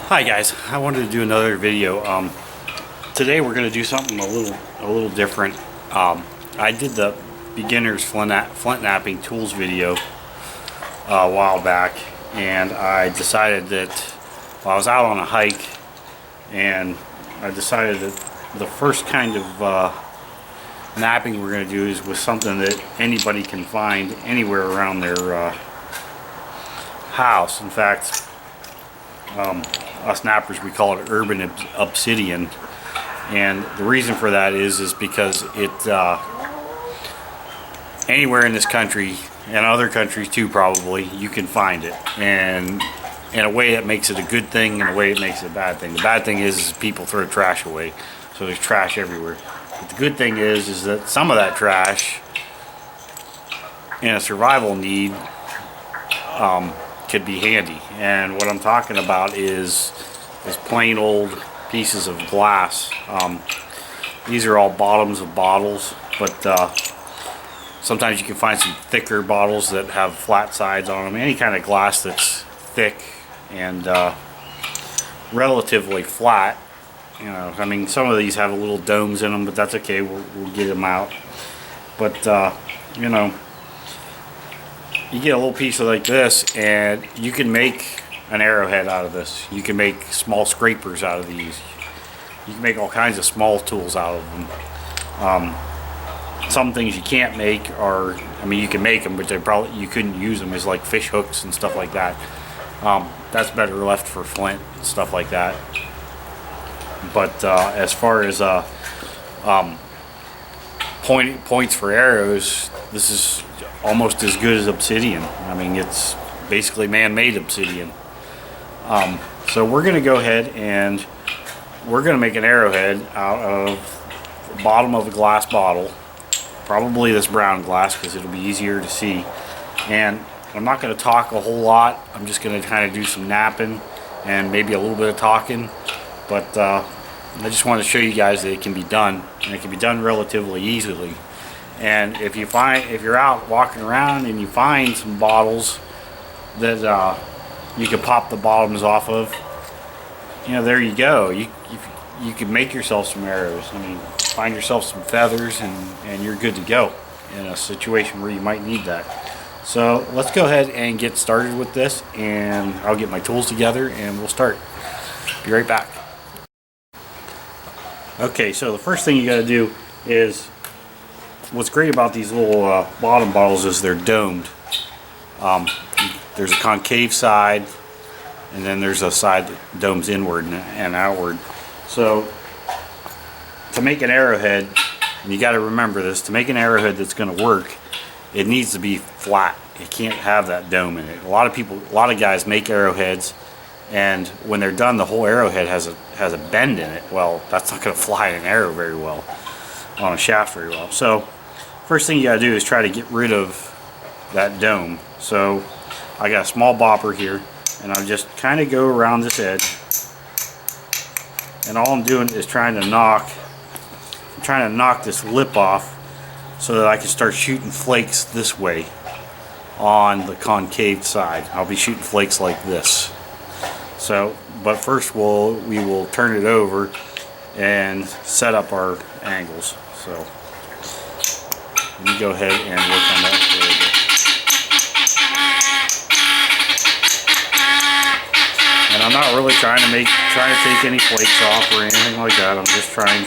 Hi guys, I wanted to do another video. Today we're going to do something a little different. I did the beginners Flintknapping tools video a while back, and I decided that I was out on a hike, and I decided that the first kind of napping we're going to do is with something that anybody can find anywhere around their house. In fact, us nappers, we call it urban obsidian, and the reason for that is because it anywhere in this country and other countries too, probably, you can find it, and in a way that makes it a good thing, in a way it makes it a bad thing. The bad thing is people throw trash away, so there's trash everywhere. But the good thing is that some of that trash in a survival need could be handy. And what I'm talking about is plain old pieces of glass. These are all bottoms of bottles, but sometimes you can find some thicker bottles that have flat sides on them. Any kind of glass that's thick and relatively flat. You know, I mean, some of these have little domes in them, but that's okay. We'll get them out. But you know, you get a little piece of like this, and you can make an arrowhead out of this. You can make small scrapers out of these. You can make all kinds of small tools out of them. Some things you can't make are, I mean, you can make them, but you couldn't use them as like fish hooks and stuff like that. That's better left for flint and stuff like that. But as far as points for arrows, this is almost as good as obsidian. I mean, it's basically man-made obsidian. So we're going to go ahead and we're going to make an arrowhead out of the bottom of a glass bottle, probably this brown glass because it'll be easier to see. And I'm not going to talk a whole lot. I'm just going to kind of do some napping and maybe a little bit of talking. But I just want to show you guys that it can be done, and it can be done relatively easily. And if you're out walking around and you find some bottles that you can pop the bottoms off of, you know, there you go. You can make yourself some arrows. I mean, find yourself some feathers, and you're good to go in a situation where you might need that. So let's go ahead and get started with this, and I'll get my tools together and we'll start. Be right back. Okay, so the first thing you got to do is, what's great about these little bottom bottles is they're domed. There's a concave side, and then there's a side that domes inward and outward. So to make an arrowhead, and you got to remember this, to make an arrowhead that's going to work, it needs to be flat. It can't have that dome in it. A lot of guys make arrowheads, and when they're done, the whole arrowhead has a bend in it. Well, that's not going to fly an arrow very well, on a shaft very well. So first thing you got to do is try to get rid of that dome. So I got a small bopper here, and I'm just kind of go around this edge, and all I'm doing is trying to knock this lip off so that I can start shooting flakes this way on the concave side. I'll be shooting flakes like this. So, but first we will turn it over and set up our angles. So let me go ahead and work on that for a little bit. And I'm not really trying to take any flakes off or anything like that. I'm just trying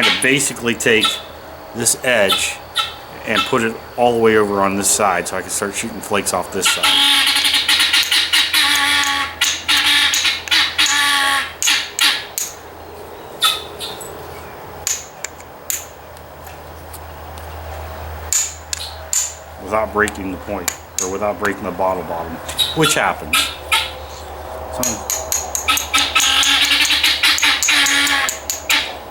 to basically take this edge and put it all the way over on this side so I can start shooting flakes off this side. Without breaking the point, or without breaking the bottom, which happens.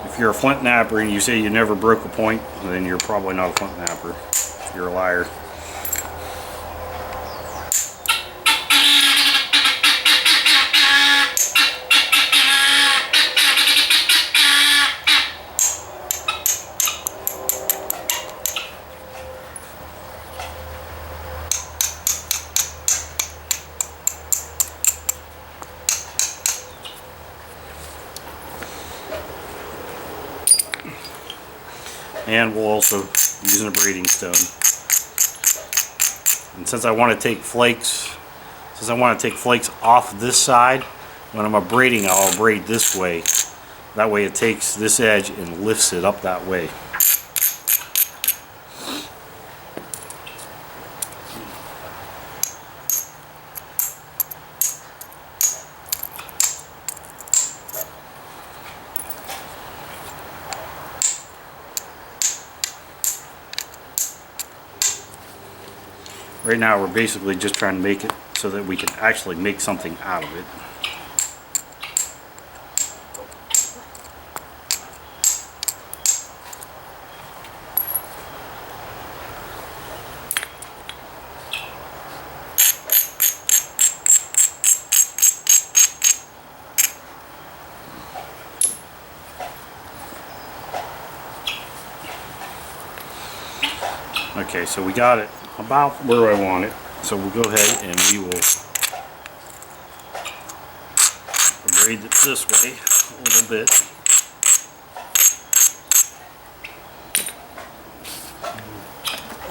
If you're a flint napper and you say you never broke a point, then you're probably not a flint napper. You're a liar. And we'll also use a braiding stone. And since I want to take flakes off this side, when I'm braiding, I'll braid this way. That way it takes this edge and lifts it up that way. Right now we're basically just trying to make it so that we can actually make something out of it. Okay, so we got it about where I want it. So we'll go ahead and we will braid it this way a little bit.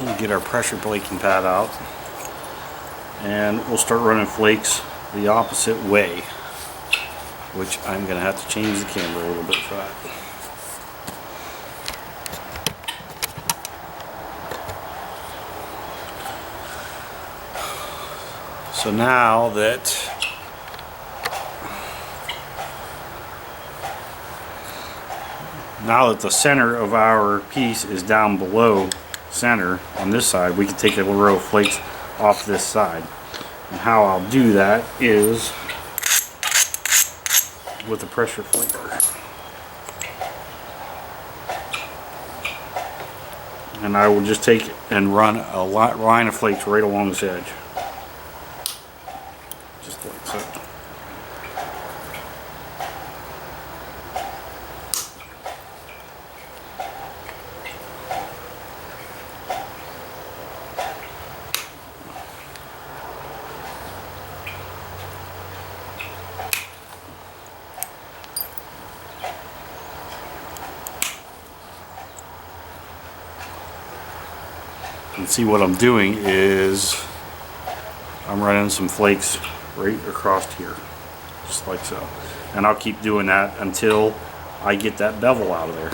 We'll get our pressure braking pad out. And we'll start running flakes the opposite way, which I'm going to have to change the camera a little bit for that. So now that the center of our piece is down below center on this side, we can take a row of flakes off this side. And how I'll do that is with a pressure flaker. And I will just take and run a line of flakes right along this edge. Just like so. And see, what I'm doing is I'm running some flakes right across here, just like so. And I'll keep doing that until I get that bevel out of there.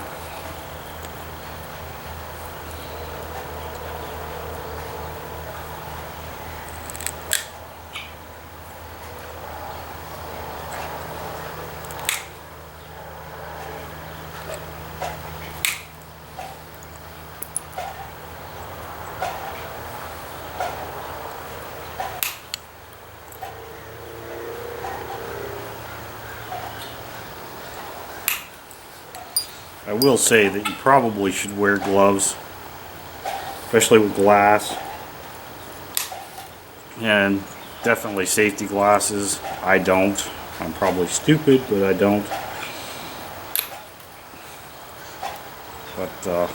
I will say that you probably should wear gloves, especially with glass, and definitely safety glasses. I don't. I'm probably stupid, but I don't. But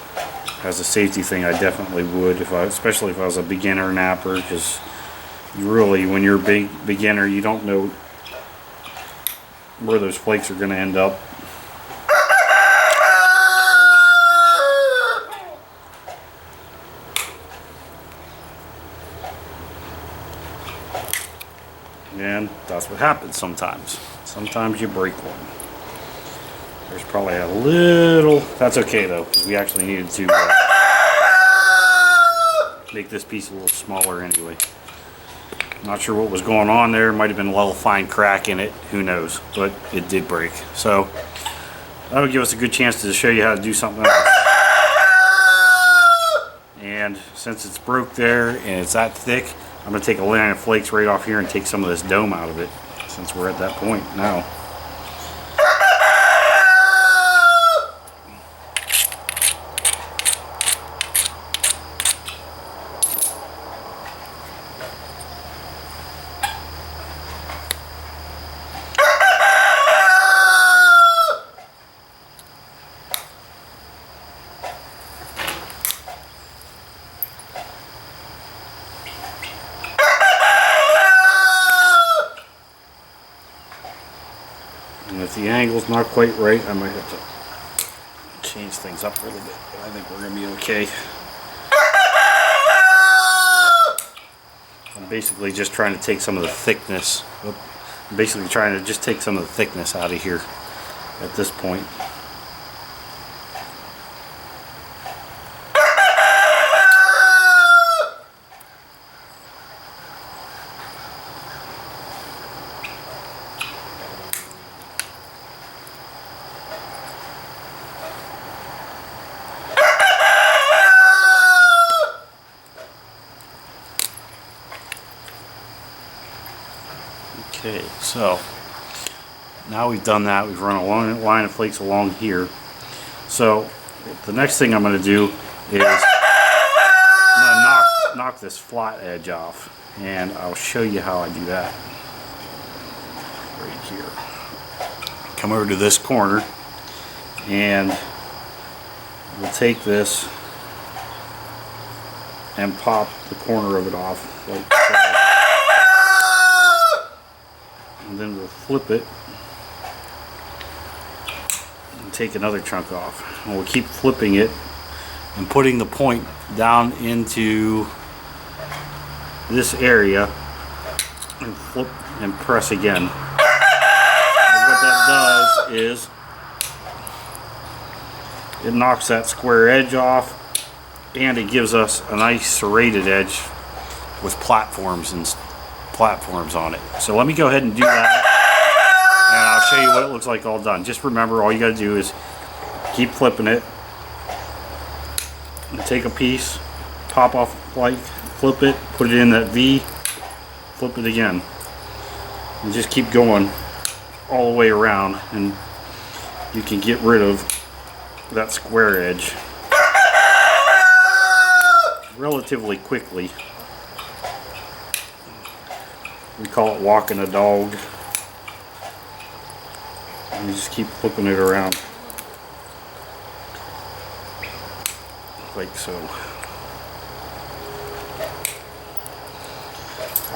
as a safety thing, I definitely would, especially if I was a beginner napper, because you really, when you're a beginner, you don't know where those flakes are going to end up. And that's what happens sometimes. Sometimes you break one. There's probably a little... That's okay though, because we actually needed to make this piece a little smaller anyway. Not sure what was going on there. Might have been a little fine crack in it. Who knows? But it did break. So that'll give us a good chance to show you how to do something else. And since it's broke there and it's that thick, I'm going to take a line of flakes right off here and take some of this dome out of it, since we're at that point now. And if the angle's not quite right, I might have to change things up a little bit, but I think we're going to be okay. I'm basically just trying to take some of the thickness. I'm basically trying to just take some of the thickness out of here at this point. Okay, so now we've done that. We've run a long line of flakes along here. So the next thing I'm going to do is I'm going to knock this flat edge off, and I'll show you how I do that. Right here. Come over to this corner, and we'll take this and pop the corner of it off like so. And then we'll flip it and take another chunk off. And we'll keep flipping it and putting the point down into this area and flip and press again. And what that does is it knocks that square edge off, and it gives us a nice serrated edge with platforms on it. So let me go ahead and do that, and I'll show you what it looks like all done. Just remember, all you got to do is keep flipping it and take a piece, pop off like, flip it, put it in that V, flip it again, and just keep going all the way around, and you can get rid of that square edge relatively quickly. We call it walking a dog. And you just keep flipping it around like so.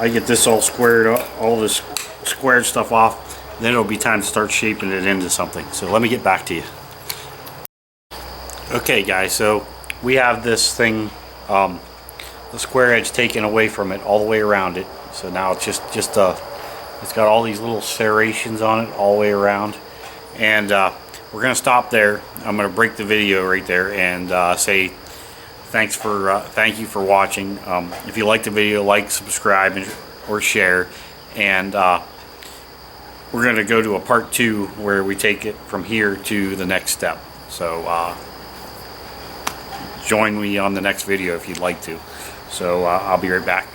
I get this all squared up, all this squared stuff off, then it'll be time to start shaping it into something. So let me get back to you. Okay guys, so we have this thing, the square edge taken away from it all the way around it. So now it's just it's got all these little serrations on it all the way around, and we're gonna stop there. I'm gonna break the video right there and say thank you for watching. If you like the video, like, subscribe, or share, and we're gonna go to a part 2 where we take it from here to the next step. So join me on the next video if you'd like to. So I'll be right back.